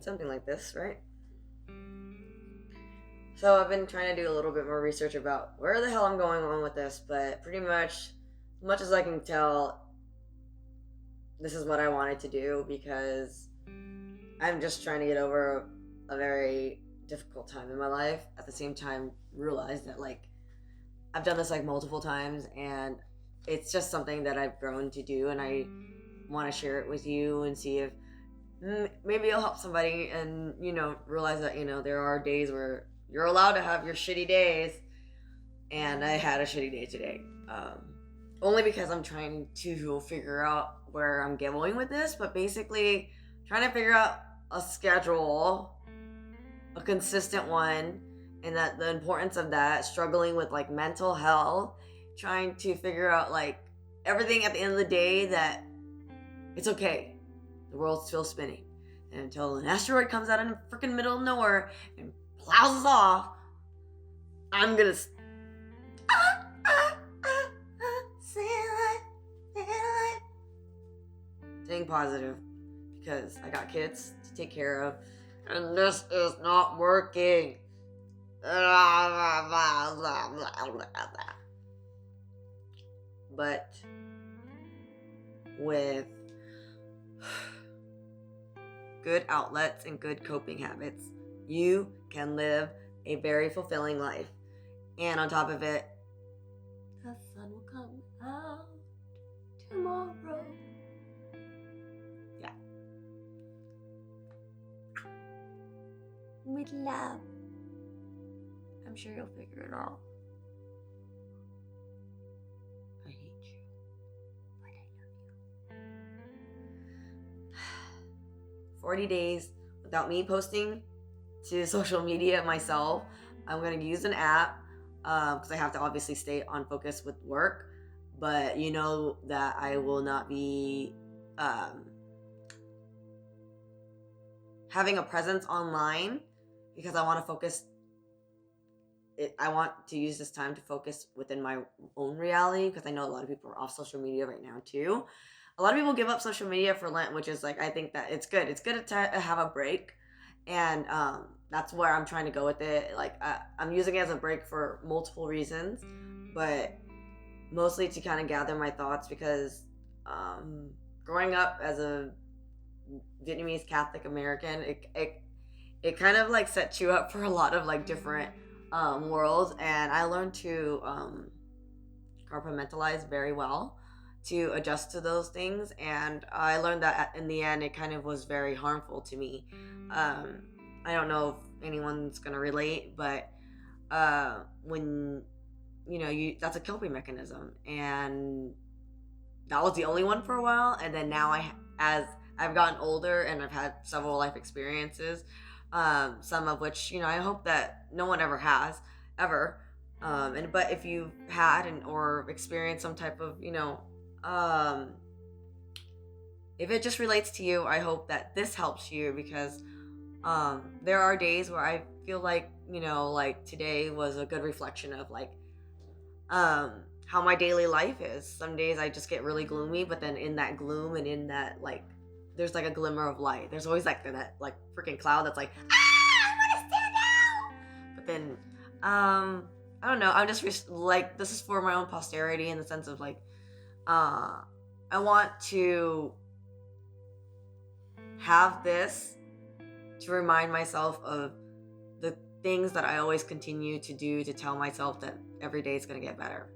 something like this, right? So I've been trying to do a little bit more research about where the hell I'm going on with this, but pretty much as I can tell, this is what I wanted to do because I'm just trying to get over a very difficult time in my life. At the same time, realize that like I've done this like multiple times, and it's just something that I've grown to do, and I want to share it with you and see if maybe it'll help somebody, and realize that there are days where you're allowed to have your shitty days, and I had a shitty day today. Only because I'm trying to figure out where I'm going with this, but basically trying to figure out a schedule, a consistent one, and that the importance of that, struggling with like mental health, trying to figure out like everything at the end of the day, that it's okay. The world's still spinning. And until an asteroid comes out in the freaking middle of nowhere and plows us off, I'm gonna staying positive because I got kids to take care of, and this is not working. But with good outlets and good coping habits, you can live a very fulfilling life. And on top of it, the sun will come out tomorrow. Yeah. With love. I'm sure you'll figure it out. I hate you, but I love you. 40 days without me posting to social media myself. I'm going to use an app because I have to obviously stay on focus with work. But you know that I will not be having a presence online because I want to focus. I want to use this time to focus within my own reality because I know a lot of people are off social media right now too. A lot of people give up social media for Lent, which is like, I think that it's good. It's good to have a break. And that's where I'm trying to go with it. Like I'm using it as a break for multiple reasons, but mostly to kind of gather my thoughts because growing up as a Vietnamese Catholic American, it kind of like sets you up for a lot of like different worlds, and I learned to compartmentalize very well to adjust to those things, and I learned that in the end it kind of was very harmful to me. I don't know if anyone's gonna relate, but when you that's a coping mechanism, and that was the only one for a while, and then now as I've gotten older and I've had several life experiences, some of which I hope that no one ever has ever, but if you've had or experienced some type of if it just relates to you, I hope that this helps you because there are days where I feel like like today was a good reflection of like how my daily life is. Some days I just get really gloomy, but then in that gloom and in that like there's like a glimmer of light. There's always like that like freaking cloud that's like, I want to stand out. But then I don't know. I'm just like, this is for my own posterity in the sense of like I want to have this to remind myself of the things that I always continue to do to tell myself that every day is going to get better.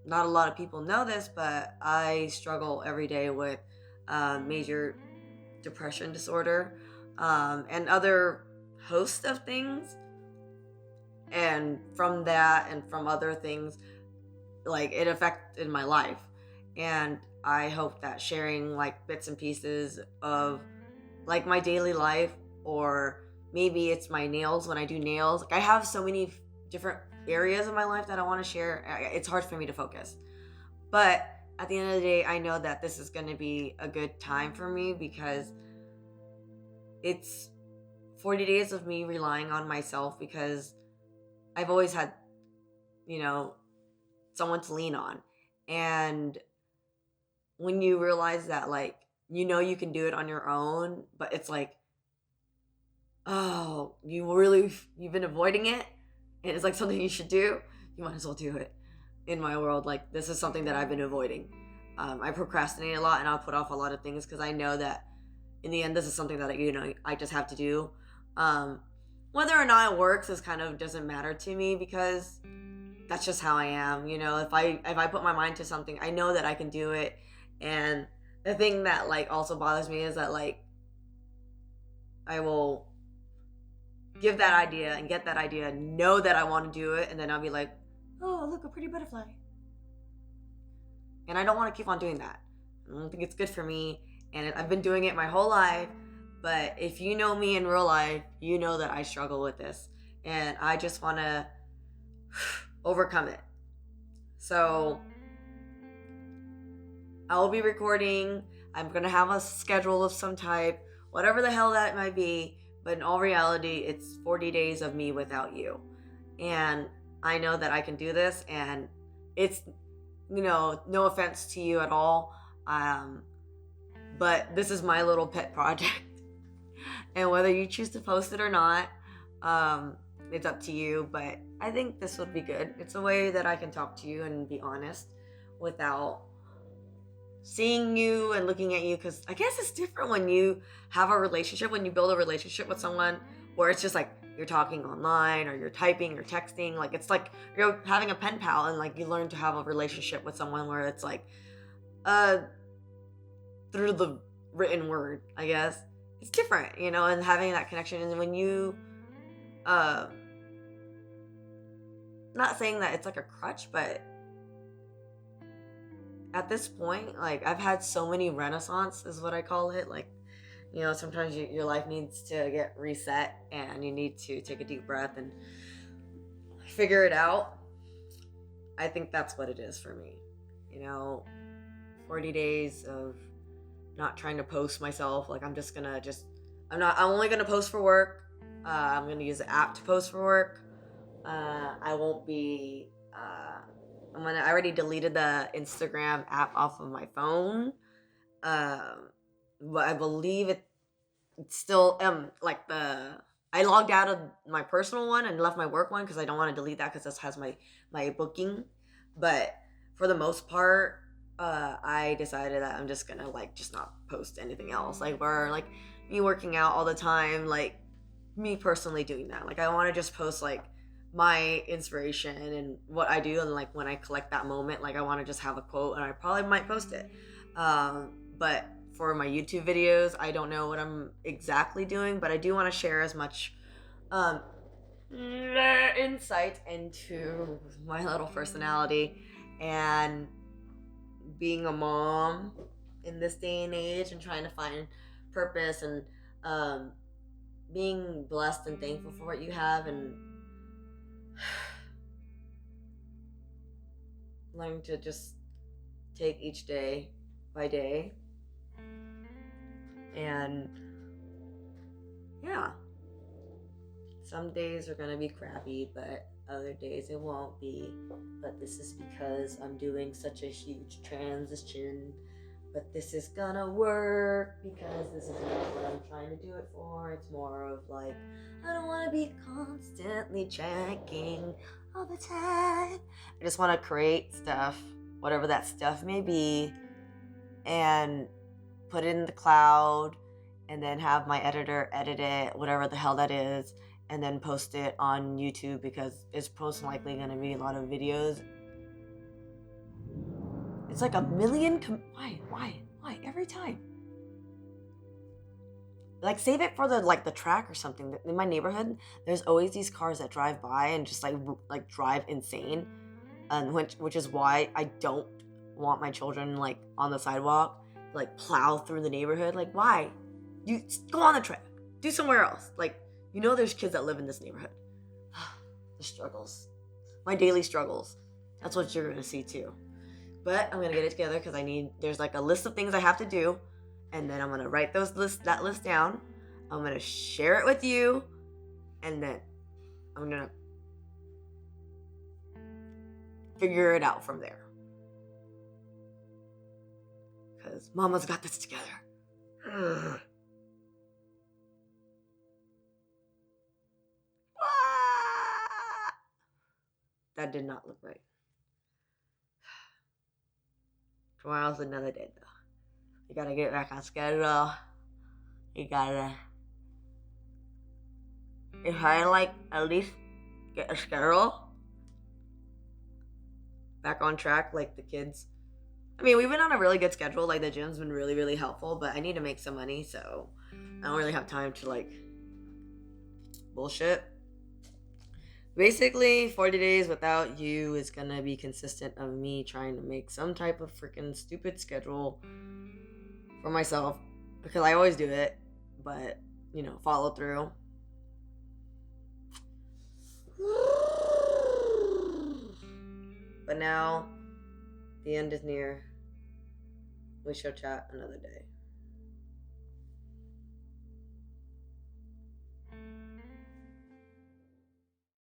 Not a lot of people know this, but I struggle every day with major depression disorder and other host of things. And from that and from other things, like it affected my life. And I hope that sharing like bits and pieces of like my daily life, or maybe it's my nails when I do nails. Like I have so many different areas of my life that I want to share. It's hard for me to focus. But at the end of the day, I know that this is going to be a good time for me because it's 40 days of me relying on myself because I've always had, someone to lean on. And when you realize that like you know you can do it on your own, but it's like, oh, you've been avoiding it, and it's like something you should do. You might as well do it. In my world, like, this is something that I've been avoiding. I procrastinate a lot, and I'll put off a lot of things because I know that in the end, this is something that I just have to do. Um, Whether or not it works is kind of doesn't matter to me because that's just how I am. If I put my mind to something, I know that I can do it. And the thing that like also bothers me is that like I will give that idea and get that idea, know that I want to do it, and then I'll be like, oh, look, a pretty butterfly. And I don't want to keep on doing that. I don't think it's good for me. And I've been doing it my whole life. But if you know me in real life, you know that I struggle with this. And I just want to overcome it. So I will be recording. I'm going to have a schedule of some type, whatever the hell that might be. But in all reality, it's 40 days of me without you. And I know that I can do this. And it's, no offense to you at all. But this is my little pet project. And whether you choose to post it or not, it's up to you. But I think this would be good. It's a way that I can talk to you and be honest without seeing you and looking at you. Because I guess it's different when you have a relationship, when you build a relationship with someone where it's just like you're talking online or you're typing or texting. Like it's like you're having a pen pal and like you learn to have a relationship with someone where it's like through the written word, I guess. It's different, and having that connection. And when you, not saying that it's like a crutch, but at this point, like, I've had so many renaissance, is what I call it. Like, sometimes your life needs to get reset and you need to take a deep breath and figure it out. I think that's what it is for me. 40 days of not trying to post myself. Like, I'm only gonna post for work. I'm gonna use the app to post for work. I won't be, I already deleted the Instagram app off of my phone. But I believe it's still, I logged out of my personal one and left my work one because I don't want to delete that because this has my booking. But for the most part, I decided that I'm just gonna just not post anything else. Like, or like me working out all the time, like me personally doing that. Like, I want to just post like my inspiration and what I do, and like when I collect that moment, like I want to just have a quote, and I probably might post it. But for my YouTube videos, I don't know what I'm exactly doing, but I do want to share as much insight into my little personality and being a mom in this day and age and trying to find purpose and being blessed and thankful for what you have and learning to just take each day by day. And yeah, some days are gonna be crappy, but other days it won't be. But this is because I'm doing such a huge transition. But this is gonna work because this is not what I'm trying to do it for. It's more of like, I don't want to be constantly checking all the time. I just want to create stuff, whatever that stuff may be, and put it in the cloud, and then have my editor edit it, whatever the hell that is, and then post it on YouTube because it's most likely going to be a lot of videos. It's like a million. Why? Every time. Like, save it for the track or something. In my neighborhood, there's always these cars that drive by and just like drive insane, and which is why I don't want my children like on the sidewalk, like plow through the neighborhood. Like, why? You go on the track. Do somewhere else. Like, there's kids that live in this neighborhood. The struggles, my daily struggles. That's what you're gonna see too. But I'm gonna get it together because there's like a list of things I have to do, and then I'm gonna write that list down. I'm gonna share it with you, and then I'm gonna figure it out from there. Because Mama's got this together. Ugh. That did not look right. Tomorrow's another day, though. You gotta get back on schedule. You gotta. If I like at least get a schedule back on track, like the kids. I mean, we've been on a really good schedule. Like the gym's been really, really helpful, but I need to make some money, so I don't really have time to like bullshit. Basically, 40 days without you is gonna be consistent of me trying to make some type of freaking stupid schedule for myself because I always do it, but follow through. But now the end is near. We shall chat another day.